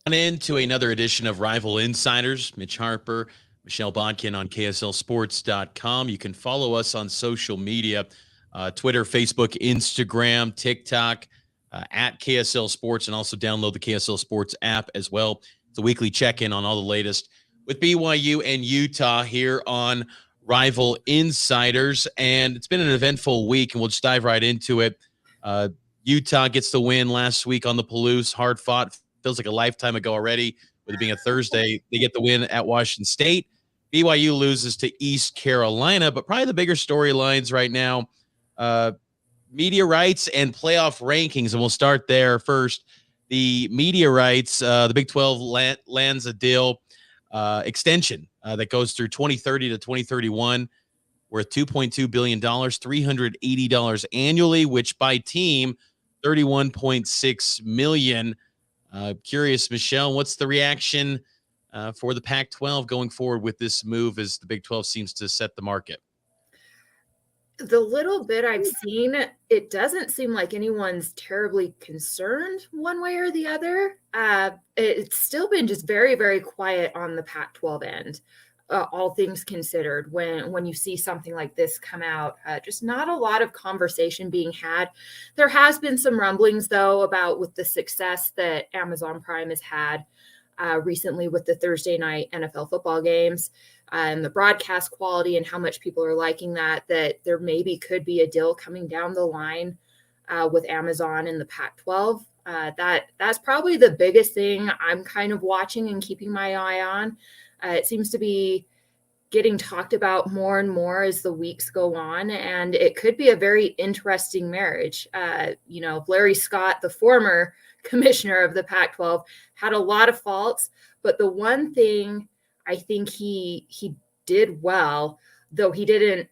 On into another edition of Rival Insiders. Mitch Harper, Michelle Bodkin on KSLSports.com. You can follow us on social media, Twitter, Facebook, Instagram, TikTok, at KSL Sports, and also download the KSL Sports app as well. It's a weekly check-in on all the latest with BYU and Utah here on Rival Insiders. And it's been an eventful week, and we'll just dive right into it. Utah gets the win last week on the Palouse, hard-fought. Feels like a lifetime ago already, with it being a Thursday. They get the win at Washington State. BYU loses to East Carolina, but probably the bigger storylines right now, media rights and playoff rankings. And we'll start there first. The media rights, the Big 12 lands a deal extension that goes through 2030 to 2031, worth $2.2 billion, $380 annually, which by team, $31.6 million. Curious, Michelle, what's the reaction for the Pac-12 going forward with this move as the Big 12 seems to set the market? The little bit I've seen, it doesn't seem like anyone's terribly concerned one way or the other. It's still been just very, very quiet on the Pac-12 end, all things considered. When you see something like this come out, just not a lot of conversation being had. There has been some rumblings, though, about with the success that Amazon Prime has had recently with the Thursday night NFL football games. And the broadcast quality and how much people are liking that there maybe could be a deal coming down the line with Amazon and the Pac-12. That's probably the biggest thing I'm kind of watching and keeping my eye on. It seems to be getting talked about more and more as the weeks go on, and it could be a very interesting marriage. Larry Scott, the former commissioner of the Pac-12, had a lot of faults, but the one thing I think he did well, though he didn't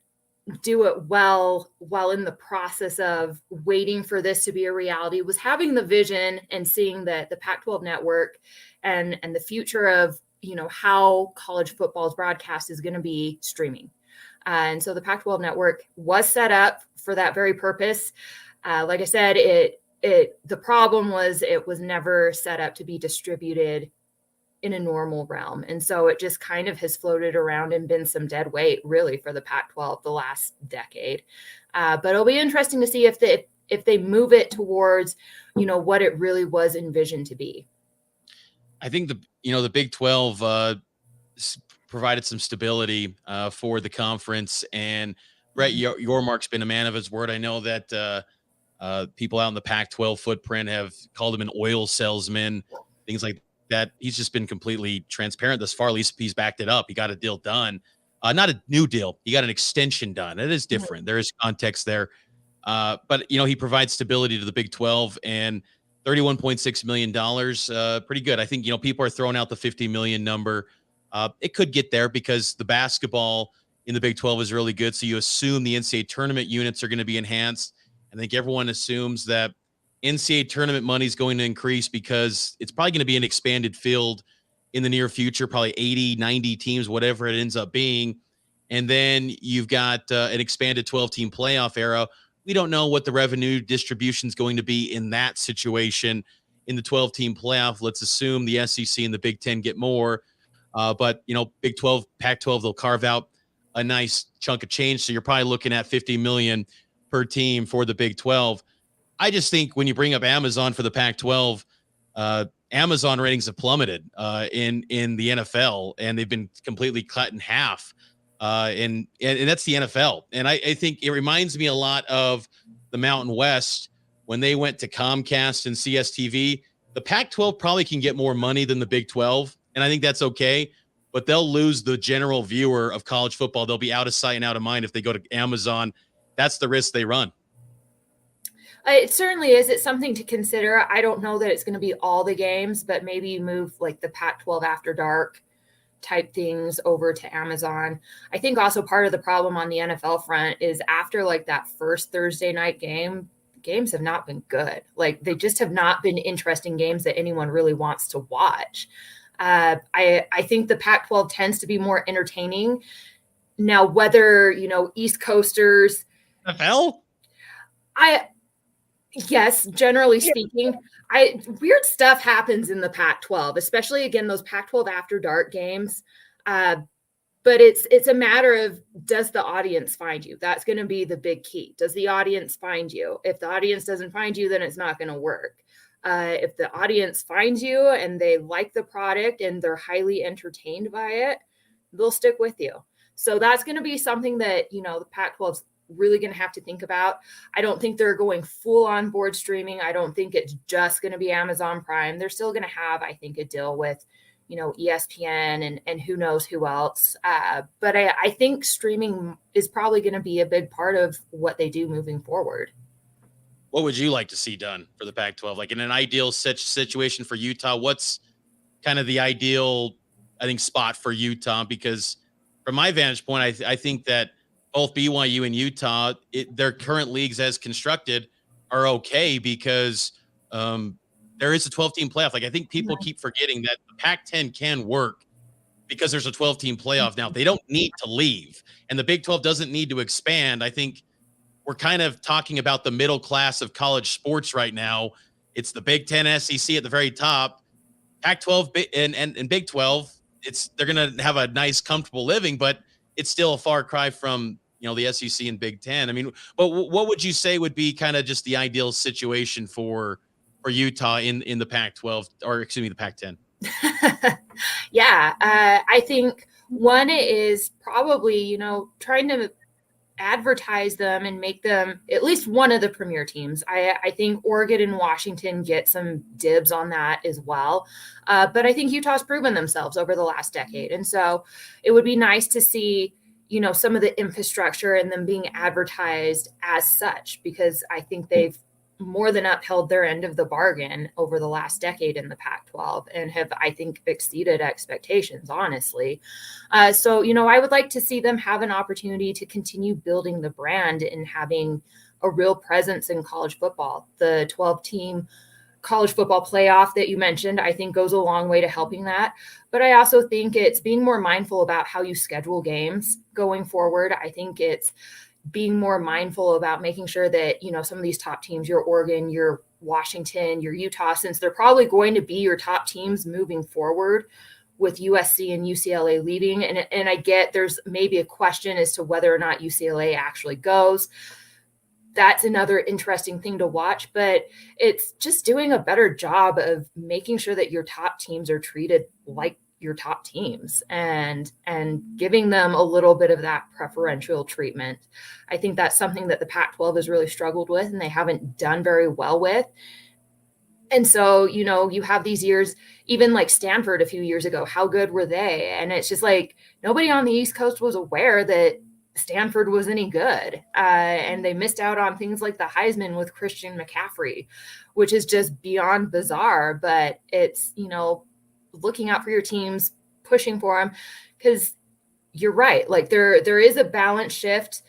do it well while in the process of waiting for this to be a reality, was having the vision and seeing that the Pac-12 network and the future of how college football's broadcast is going to be streaming. And so the Pac-12 network was set up for that very purpose. Like I said, the problem was it was never set up to be distributed in a normal realm. And so it just kind of has floated around and been some dead weight really for the Pac-12 the last decade. But it'll be interesting to see if they move it towards, what it really was envisioned to be. I think the Big 12 provided some stability for the conference, and Brett Yormark's been a man of his word. I know that people out in the Pac-12 footprint have called him an oil salesman, things like that. He's just been completely transparent thus far. At least he's backed it up. He got a deal done. Not a new deal. He got an extension done. It is different. There is context there. But he provides stability to the Big 12, and $31.6 million, pretty good. I think, people are throwing out the 50 million number. It could get there because the basketball in the Big 12 is really good. So you assume the NCAA tournament units are going to be enhanced. I think everyone assumes that NCAA tournament money is going to increase because it's probably going to be an expanded field in the near future, probably 80, 90 teams, whatever it ends up being. And then you've got an expanded 12-team playoff era. We don't know what the revenue distribution is going to be in that situation in the 12-team playoff. Let's assume the SEC and the Big Ten get more. But, Big 12, Pac-12, they'll carve out a nice chunk of change. So you're probably looking at $50 million per team for the Big 12. I just think when you bring up Amazon for the Pac-12, Amazon ratings have plummeted in the NFL, and they've been completely cut in half. And that's the NFL. And I think it reminds me a lot of the Mountain West when they went to Comcast and CSTV. The Pac-12 probably can get more money than the Big 12, and I think that's okay. But they'll lose the general viewer of college football. They'll be out of sight and out of mind if they go to Amazon. That's the risk they run. It certainly is. It's something to consider. I don't know that it's going to be all the games, but maybe you move like the Pac-12 After Dark type things over to Amazon. I think also part of the problem on the NFL front is after like that first Thursday night games have not been good. Like they just have not been interesting games that anyone really wants to watch. I think the Pac-12 tends to be more entertaining. Now, whether, East Coasters, NFL? Yes, generally speaking, weird stuff happens in the Pac-12, especially again those Pac-12 after dark games. But it's a matter of, does the audience find you? That's going to be the big key. Does the audience find you? If the audience doesn't find you, then it's not going to work. If the audience finds you and they like the product and they're highly entertained by it, they'll stick with you. So that's going to be something that, the Pac-12's really going to have to think about. I don't think they're going full on board streaming. I don't think it's just going to be Amazon Prime. They're still going to have, I think, a deal with, ESPN and who knows who else. But I think streaming is probably going to be a big part of what they do moving forward. What would you like to see done for the Pac-12? Like in an ideal situation for Utah, what's kind of the ideal, I think, spot for Utah? Because from my vantage point, I think that both BYU and Utah, their current leagues as constructed are okay because there is a 12-team playoff. Like I think people keep forgetting that the Pac-10 can work because there's a 12-team playoff now. They don't need to leave, and the Big 12 doesn't need to expand. I think we're kind of talking about the middle class of college sports right now. It's the Big 10, SEC at the very top, Pac-12 and Big 12. They're going to have a nice, comfortable living, but it's still a far cry from the SEC and Big 10. I mean, but what would you say would be kind of just the ideal situation for Utah in the Pac-12, or excuse me, the Pac-10? Yeah, I think one is probably trying to advertise them and make them at least one of the premier teams. I think Oregon and Washington get some dibs on that as well. But I think Utah's proven themselves over the last decade. And so it would be nice to see, some of the infrastructure and them being advertised as such, because I think they've more than upheld their end of the bargain over the last decade in the Pac-12 and have, I think, exceeded expectations, honestly. So, I would like to see them have an opportunity to continue building the brand and having a real presence in college football. The 12-team college football playoff that you mentioned, I think goes a long way to helping that. But I also think it's being more mindful about how you schedule games going forward. I think it's being more mindful about making sure that, some of these top teams, your Oregon, your Washington, your Utah, since they're probably going to be your top teams moving forward with USC and UCLA leaving. And I get there's maybe a question as to whether or not UCLA actually goes. That's another interesting thing to watch, but it's just doing a better job of making sure that your top teams are treated like your top teams and giving them a little bit of that preferential treatment. I think that's something that the Pac-12 has really struggled with and they haven't done very well with. And so, you have these years, even like Stanford a few years ago, how good were they? And it's just like nobody on the East Coast was aware that Stanford was any good. And they missed out on things like the Heisman with Christian McCaffrey, which is just beyond bizarre. But it's, looking out for your teams, pushing for them, because you're right. Like there is a balance shift.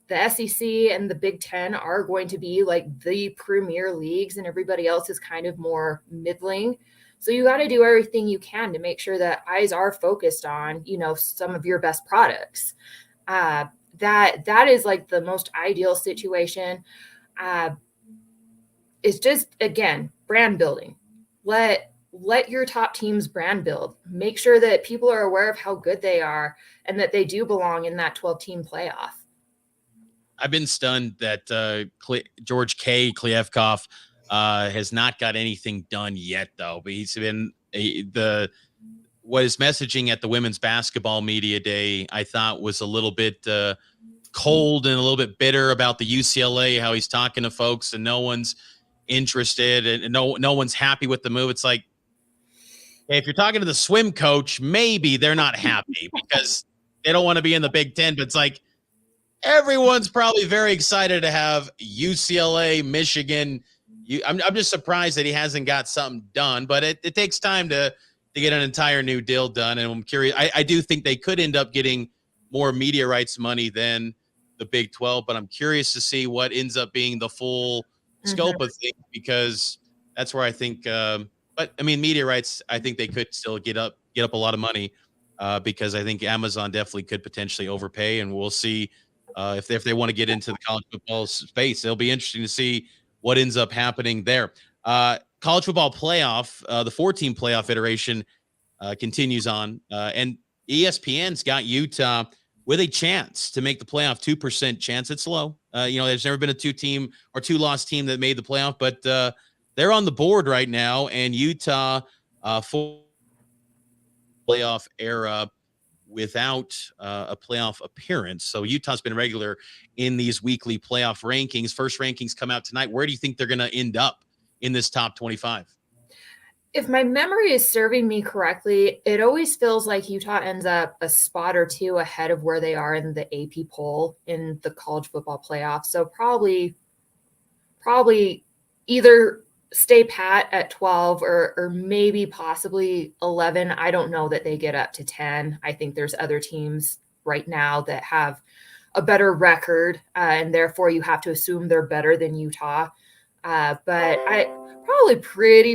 The SEC and the Big 10 are going to be like the premier leagues and everybody else is kind of more middling. So you got to do everything you can to make sure that eyes are focused on, some of your best products. That is like the most ideal situation. It's just, again, brand building. Let your top teams brand build. Make sure that people are aware of how good they are and that they do belong in that 12-team playoff. I've been stunned that George K. Kliavkoff has not got anything done yet, though. But he's been what his messaging at the women's basketball media day, I thought, was a little bit cold and a little bit bitter about the UCLA, how he's talking to folks and no one's interested and no one's happy with the move. It's like, hey, if you're talking to the swim coach, maybe they're not happy because they don't want to be in the Big 10. But it's like everyone's probably very excited to have UCLA, Michigan. I'm just surprised that he hasn't got something done. But it takes time to get an entire new deal done. And I'm curious. I do think they could end up getting more media rights money than the Big 12. But I'm curious to see what ends up being the full scope of things, because that's where I think but I mean, media rights, I think they could still get up a lot of money because I think Amazon definitely could potentially overpay, and we'll see if they want to get into the college football space. It'll be interesting to see what ends up happening there. College football playoff, the 4-team playoff iteration continues on, and ESPN's got Utah with a chance to make the playoff. 2% chance. It's low. There's never been a 2-team or 2-loss team that made the playoff, but they're on the board right now, and Utah for playoff era without a playoff appearance. So Utah's been regular in these weekly playoff rankings. First rankings come out tonight. Where do you think they're going to end up in this top 25? If my memory is serving me correctly, it always feels like Utah ends up a spot or two ahead of where they are in the AP poll in the college football playoff. So probably either stay pat at 12 or maybe possibly 11. I don't know that they get up to 10. I think there's other teams right now that have a better record, and therefore you have to assume they're better than Utah. But I probably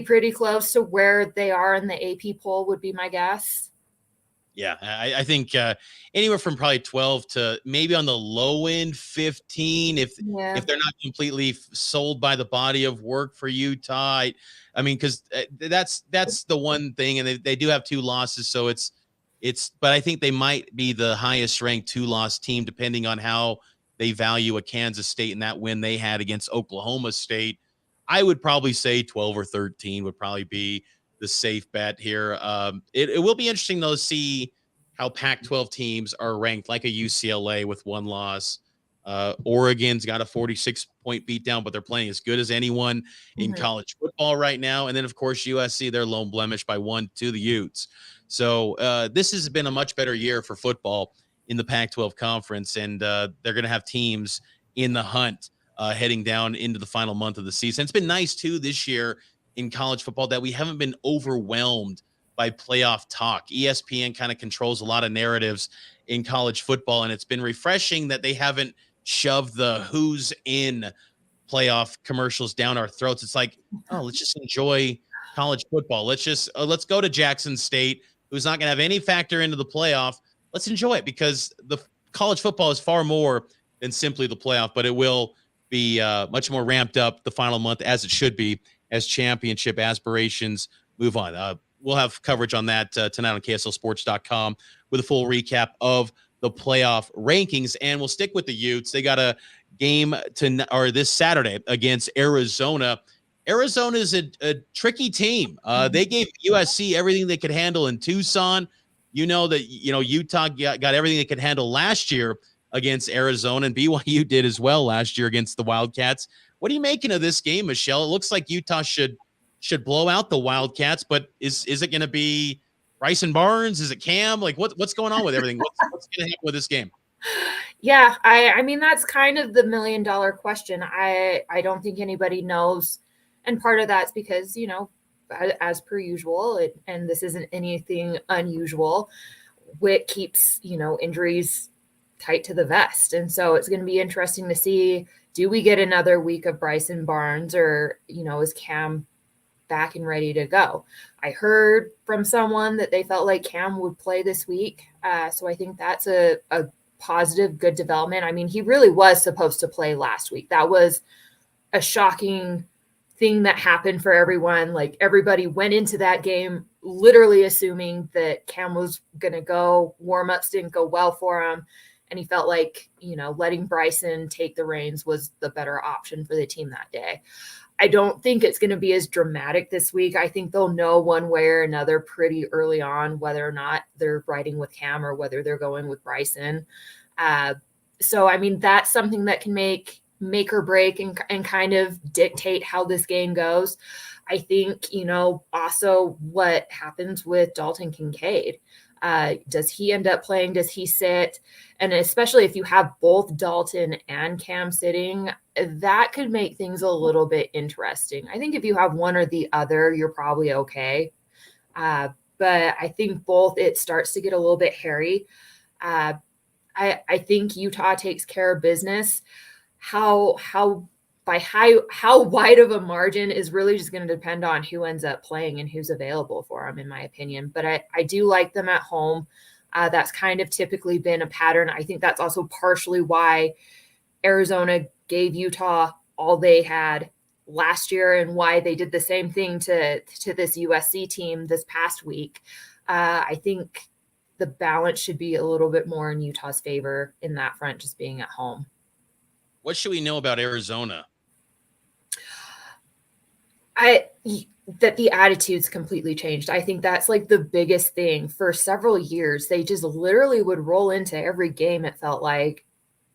pretty close to where they are in the AP poll would be my guess. Yeah, I think anywhere from probably 12 to maybe on the low end 15 if they're not completely sold by the body of work for Utah. I mean, because that's the one thing, and they do have 2 losses, so it's but I think they might be the highest ranked 2-loss team depending on how they value a Kansas State and that win they had against Oklahoma State. I would probably say 12 or 13 would probably be the safe bet here. It will be interesting, though, to see how Pac-12 teams are ranked, like a UCLA with 1 loss. Oregon's got a 46-point beatdown, but they're playing as good as anyone in college football right now. And then, of course, USC, they're lone blemish by 1 to the Utes. So this has been a much better year for football in the Pac-12 conference, and they're going to have teams in the hunt heading down into the final month of the season. It's been nice, too, this year in college football that we haven't been overwhelmed by playoff talk. ESPN kind of controls a lot of narratives in college football, and it's been refreshing that they haven't shoved the who's in playoff commercials down our throats. It's like, oh, let's just enjoy college football. Let's go to Jackson State, who's not going to have any factor into the playoff. Let's enjoy it, because the college football is far more than simply the playoff, but it will be much more ramped up the final month, as it should be, as championship aspirations move on. We'll have coverage on that tonight on KSLSports.com with a full recap of the playoff rankings. And we'll stick with the Utes. They got a game this Saturday against Arizona. Arizona is a tricky team. They gave USC everything they could handle in Tucson. Utah got everything they could handle last year against Arizona, and BYU did as well last year against the Wildcats. What are you making of this game, Michelle? It looks like Utah should blow out the Wildcats, but is it going to be Bryson Barnes? Is it Cam? Like what's going on with everything? What's going to happen with this game? Yeah, I mean, that's kind of the $1 million question. I don't think anybody knows. And part of that's because, as per usual, and this isn't anything unusual, Witt keeps, injuries tight to the vest. And so it's going to be interesting to see, do we get another week of Bryson Barnes, or, is Cam back and ready to go? I heard from someone that they felt like Cam would play this week. So I think that's a positive, good development. I mean, he really was supposed to play last week. That was a shocking thing that happened for everyone. Like, everybody went into that game literally assuming that Cam was going to go. Warm-ups didn't go well for him. And he felt like, letting Bryson take the reins was the better option for the team that day. I don't think it's going to be as dramatic this week. I think they'll know one way or another pretty early on whether or not they're riding with Cam or whether they're going with Bryson. So, I mean, that's something that can make or break and kind of dictate how this game goes. I think, also what happens with Dalton Kincaid. Does he end up playing? Does he sit? And especially if you have both Dalton and Cam sitting, that could make things a little bit interesting. I think if you have one or the other, you're probably okay. But I think both, it starts to get a little bit hairy. I think Utah takes care of business. How wide of a margin is really just going to depend on who ends up playing and who's available for them, in my opinion. But I do like them at home. That's kind of typically been a pattern. I think that's also partially why Arizona gave Utah all they had last year and why they did the same thing to this USC team this past week. I think the balance should be a little bit more in Utah's favor in that front, just being at home. What should we know about Arizona? That the attitude's completely changed. I think that's like the biggest thing. For several years, they just literally would roll into every game, it felt like,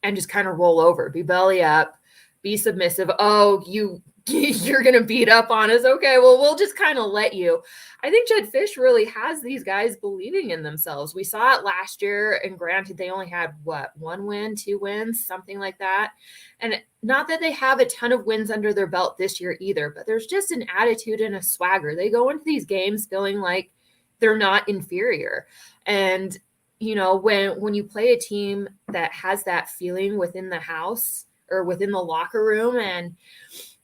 and just kind of roll over, be belly up, be submissive. Oh, you're going to beat up on us. Okay, well, we'll just kind of let you. I think Jedd Fisch really has these guys believing in themselves. We saw it last year, and granted, they only had, 1 win, 2 wins, something like that. And not that they have a ton of wins under their belt this year either, but there's just an attitude and a swagger. They go into these games feeling like they're not inferior. And, when you play a team that has that feeling within the house or within the locker room, and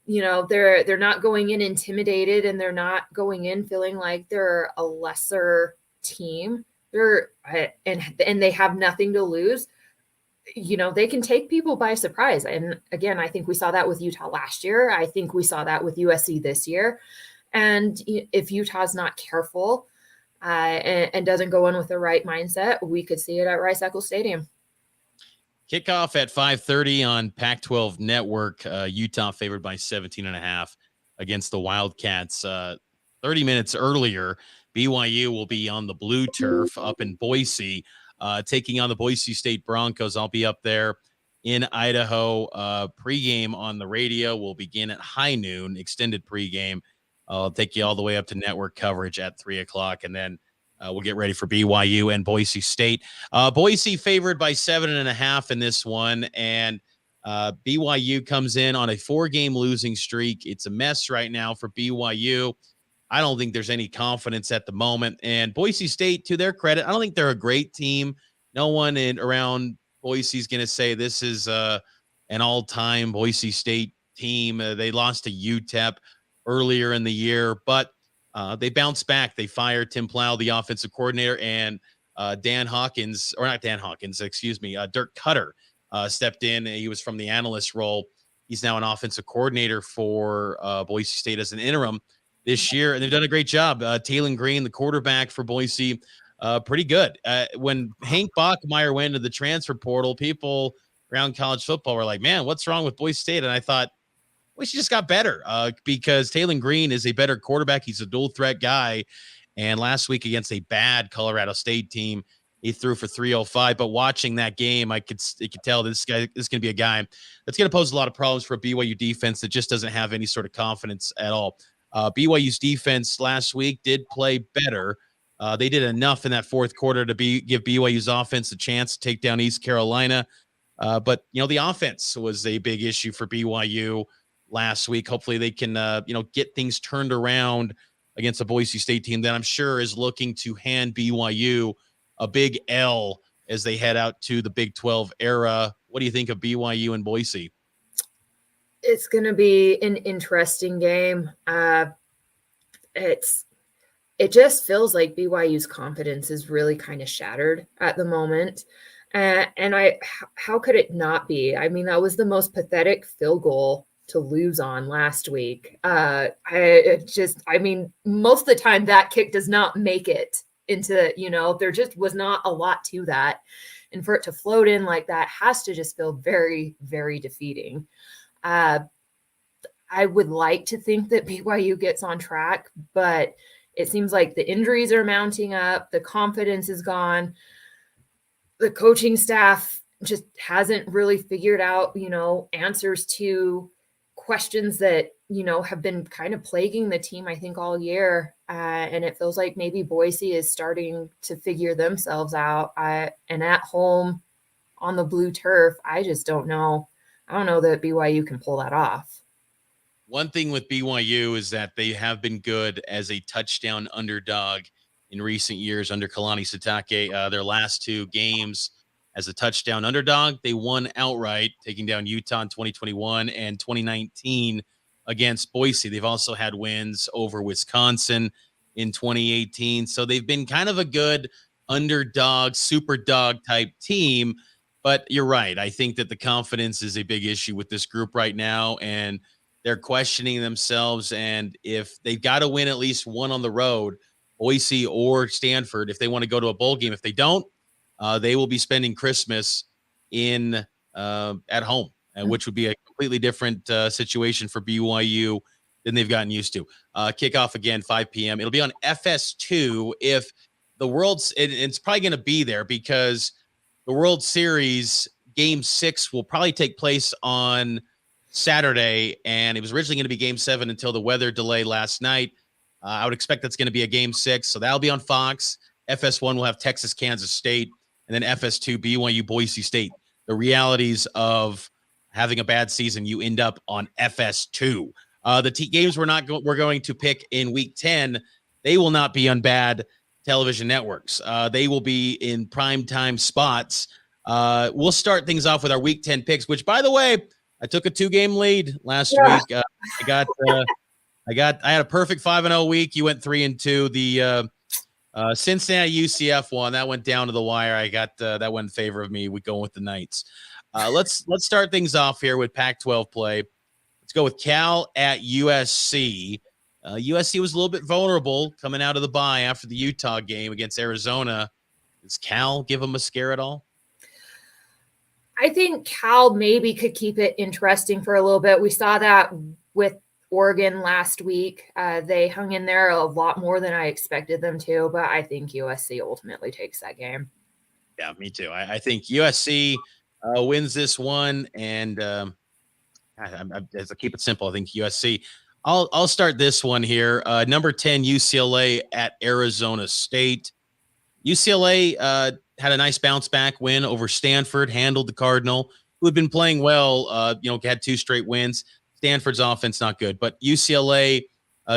they're not going in intimidated, and they're not going in feeling like they're a lesser team. And they have nothing to lose. They can take people by surprise. And again, I think we saw that with Utah last year. I think we saw that with USC this year. And if Utah's not careful and doesn't go in with the right mindset, we could see it at Rice-Eccles Stadium. Kickoff at 5:30 on Pac12 Network. Utah favored by 17.5 against the Wildcats. 30 minutes earlier, BYU will be on the blue turf up in Boise, taking on the Boise State Broncos. I'll be up there in Idaho. Pregame on the radio will begin at high noon, extended pregame. I'll take you all the way up to network coverage at 3 o'clock, and then we'll get ready for BYU and Boise State. Boise favored by 7.5 in this one, and BYU comes in on a 4-game losing streak. It's a mess right now for BYU. I don't think there's any confidence at the moment. And Boise State, to their credit, I don't think they're a great team. No one around Boise is going to say this is an all-time Boise State team. They lost to UTEP earlier in the year, but they bounced back. They fired Tim Plow, the offensive coordinator, and Dirk Cutter stepped in. He was from the analyst role. He's now an offensive coordinator for Boise State as an interim this year, and they've done a great job. Taylor Green, the quarterback for Boise, pretty good. When Hank Bachmeier went into the transfer portal, people around college football were like, man, what's wrong with Boise State? And I thought, well, she just got better because Taylor Green is a better quarterback. He's a dual threat guy. And last week against a bad Colorado State team, he threw for 305. But watching that game, I could tell this is going to be a guy that's going to pose a lot of problems for a BYU defense that just doesn't have any sort of confidence at all. BYU's defense last week did play better. They did enough in that fourth quarter to give BYU's offense a chance to take down East Carolina. But the offense was a big issue for BYU last week. Hopefully they can, get things turned around against a Boise State team that I'm sure is looking to hand BYU a big L as they head out to the Big 12 era. What do you think of BYU and Boise? It's going to be an interesting game. It just feels like BYU's confidence is really kind of shattered at the moment. And how could it not be? I mean, that was the most pathetic field goal to lose on last week. Most of the time that kick does not make it into, there just was not a lot to that. And for it to float in like that has to just feel very, very defeating. I would like to think that BYU gets on track, but it seems like the injuries are mounting up. The confidence is gone. The coaching staff just hasn't really figured out, answers to questions that, have been kind of plaguing the team, I think, all year. And it feels like maybe Boise is starting to figure themselves out. And at home on the blue turf, I just don't know. I don't know that BYU can pull that off. One thing with BYU is that they have been good as a touchdown underdog in recent years under Kalani Sitake. Their last 2 games as a touchdown underdog, they won outright, taking down Utah in 2021 and 2019 against Boise. They've also had wins over Wisconsin in 2018. So they've been kind of a good underdog, super dog type team. But you're right. I think that the confidence is a big issue with this group right now. And they're questioning themselves. And if they've got to win at least one on the road, Boise or Stanford, if they want to go to a bowl game, if they don't, they will be spending Christmas in at home, which would be a completely different situation for BYU than they've gotten used to. Kickoff again, 5 p.m. It'll be on FS2. If the World's, it's probably going to be there because the World Series Game 6 will probably take place on Saturday, and it was originally going to be Game 7 until the weather delay last night. I would expect that's going to be a Game 6, so that'll be on Fox. FS1 will have Texas, Kansas State, and then FS2, BYU, Boise State. The realities of having a bad season, you end up on FS2. The games we're going to pick in Week 10, they will not be on bad television networks. They will be in primetime spots. We'll start things off with our Week 10 picks, which, by the way, I took a 2-game lead last week. I had a perfect 5-0 week. You went 3-2. The Cincinnati UCF one that went down to the wire. I got that went in favor of me. We going with the Knights. Let's start things off here with Pac-12 play. Let's go with Cal at USC. USC was a little bit vulnerable coming out of the bye after the Utah game against Arizona. Does Cal give them a scare at all? I think Cal maybe could keep it interesting for a little bit. We saw that with Oregon last week. They hung in there a lot more than I expected them to, but I think USC ultimately takes that game. Yeah, me too. I think USC wins this one, and as I keep it simple, I think USC. I'll start this one here. Number 10 UCLA at Arizona State. UCLA had a nice bounce back win over Stanford, handled the Cardinal, who had been playing well, had 2 straight wins. Stanford's offense not good, but UCLA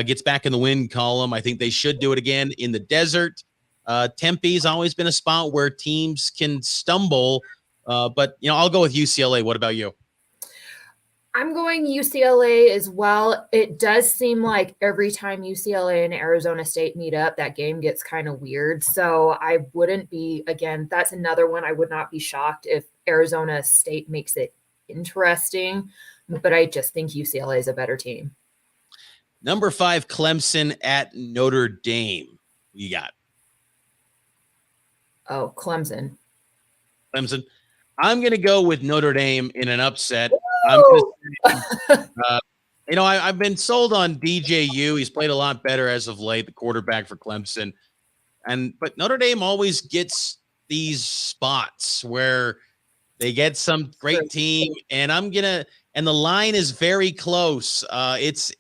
gets back in the win column. I think they should do it again in the desert. Tempe's always been a spot where teams can stumble, but I'll go with UCLA. What about you? I'm going UCLA as well. It does seem like every time UCLA and Arizona State meet up, that game gets kind of weird. So I wouldn't be, again, that's another one. I would not be shocked if Arizona State makes it interesting, but I just think UCLA is a better team. Number 5, Clemson at Notre Dame. Who you got? Oh, Clemson. I'm going to go with Notre Dame in an upset. I'm going to say, I've been sold on DJU. He's played a lot better as of late, the quarterback for Clemson. But Notre Dame always gets these spots where they get some great team, and the line is very close. It's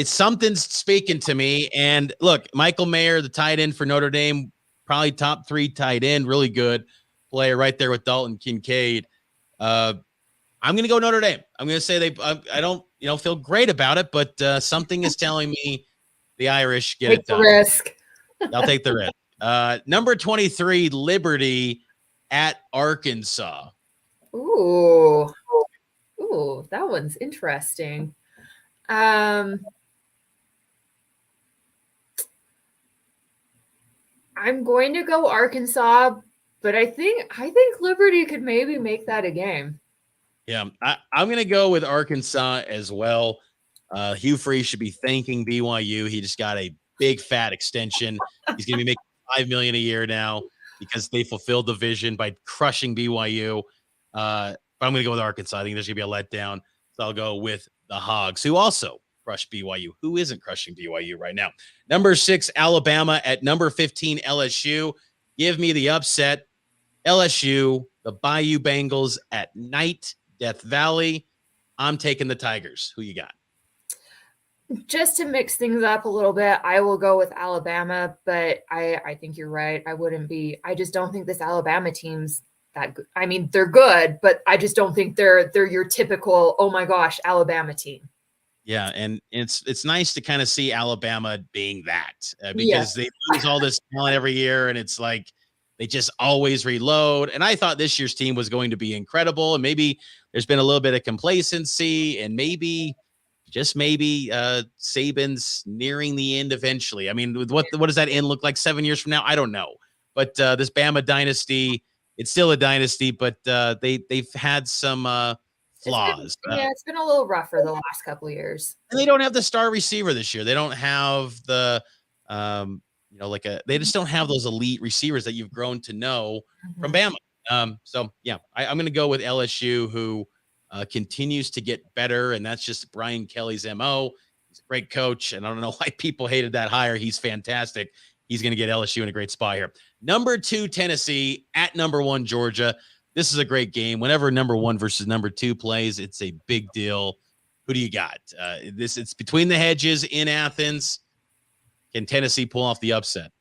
something speaking to me. And look, Michael Mayer, the tight end for Notre Dame, probably top 3 tight end, really good player right there with Dalton Kincaid. I'm going to go Notre Dame. I'm going to say I don't, feel great about it, but something is telling me the Irish get it done. Take the risk. I'll take the risk. Number 23, Liberty at Arkansas. Ooh, that one's interesting. I'm going to go Arkansas, but I think Liberty could maybe make that a game. Yeah, I'm going to go with Arkansas as well. Hugh Freeze should be thanking BYU. He just got a big fat extension. He's going to be making $5 million a year now because they fulfilled the vision by crushing BYU. But I'm going to go with Arkansas. I think there's going to be a letdown. So I'll go with the Hogs, who also crushed BYU. Who isn't crushing BYU right now? Number 6, Alabama at number 15, LSU. Give me the upset. LSU, the Bayou Bengals at night, Death Valley. I'm taking the Tigers. Who you got? Just to mix things up a little bit, I will go with Alabama, but I think you're right. I just don't think this Alabama team's that good. I mean, they're good, but I just don't think they're your typical, oh my gosh, Alabama team. Yeah, and it's nice to kind of see Alabama being that because they lose all this talent every year, and it's like they just always reload. And I thought this year's team was going to be incredible, and maybe there's been a little bit of complacency, and maybe Saban's nearing the end eventually. I mean, what does that end look like 7 years from now? I don't know, but this Bama dynasty, it's still a dynasty, but they've had some flaws. It's been a little rougher the last couple of years. And they don't have the star receiver this year. They don't have the, they just don't have those elite receivers that you've grown to know from Bama. I'm going to go with LSU, who continues to get better, and that's just Brian Kelly's MO. He's a great coach, and I don't know why people hated that hire. He's fantastic. He's going to get LSU in a great spot here. Number 2, Tennessee at number 1, Georgia. This is a great game. Whenever number 1 versus number 2 plays, it's a big deal. Who do you got? It's between the hedges in Athens. Can Tennessee pull off the upset?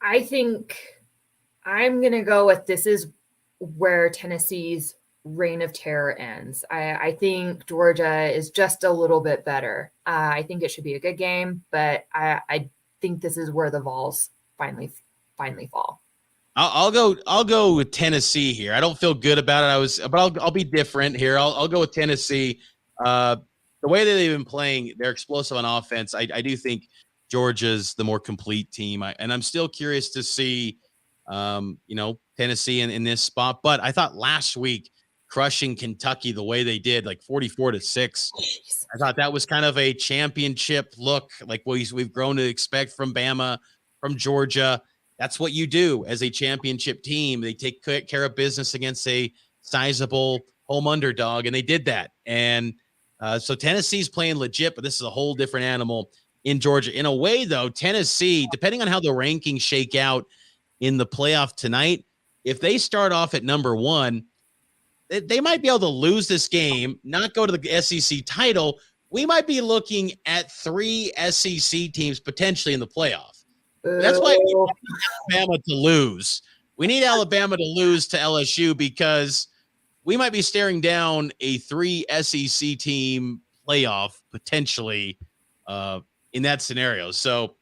I think I'm going to go with this is where Tennessee's reign of terror ends. I think Georgia is just a little bit better. I think it should be a good game, but I think this is where the Vols finally fall. I'll go with Tennessee here. I don't feel good about it. But I'll be different here. I'll go with Tennessee. The way that they've been playing, they're explosive on offense. I do think Georgia's the more complete team. And I'm still curious to see, Tennessee in this spot. But I thought last week crushing Kentucky the way they did, like 44-6. I thought that was kind of a championship look, like we've grown to expect from Bama, from Georgia. That's what you do as a championship team. They take care of business against a sizable home underdog, and they did that. And so Tennessee's playing legit, but this is a whole different animal in Georgia. In a way, though, Tennessee, depending on how the rankings shake out in the playoff tonight, if they start off at number 1, they might be able to lose this game, not go to the SEC title. We might be looking at 3 SEC teams potentially in the playoff. That's why we need Alabama to lose. We need Alabama to lose to LSU because we might be staring down a 3 SEC team playoff potentially in that scenario. So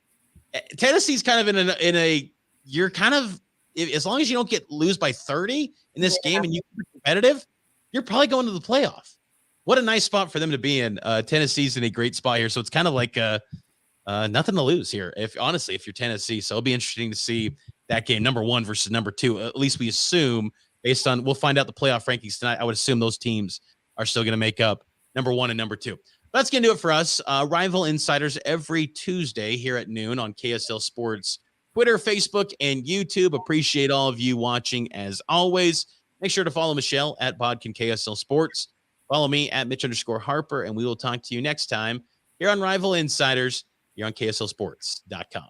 Tennessee's kind of in a you're kind of, as long as you don't lose by 30 in this game and you keep competitive, you're probably going to the playoff. What a nice spot for them to be in. Tennessee's in a great spot here. So it's kind of like nothing to lose here, if you're Tennessee. So it'll be interesting to see that game, number 1 versus number 2. At least we assume, based on, we'll find out the playoff rankings tonight. I would assume those teams are still going to make up number 1 and number 2. That's going to do it for us. Rival Insiders every Tuesday here at noon on KSL Sports, Twitter, Facebook, and YouTube. Appreciate all of you watching as always. Make sure to follow Michelle at Bodkin KSL Sports. Follow me at Mitch_Harper, and we will talk to you next time here on Rival Insiders. You're on KSLSports.com.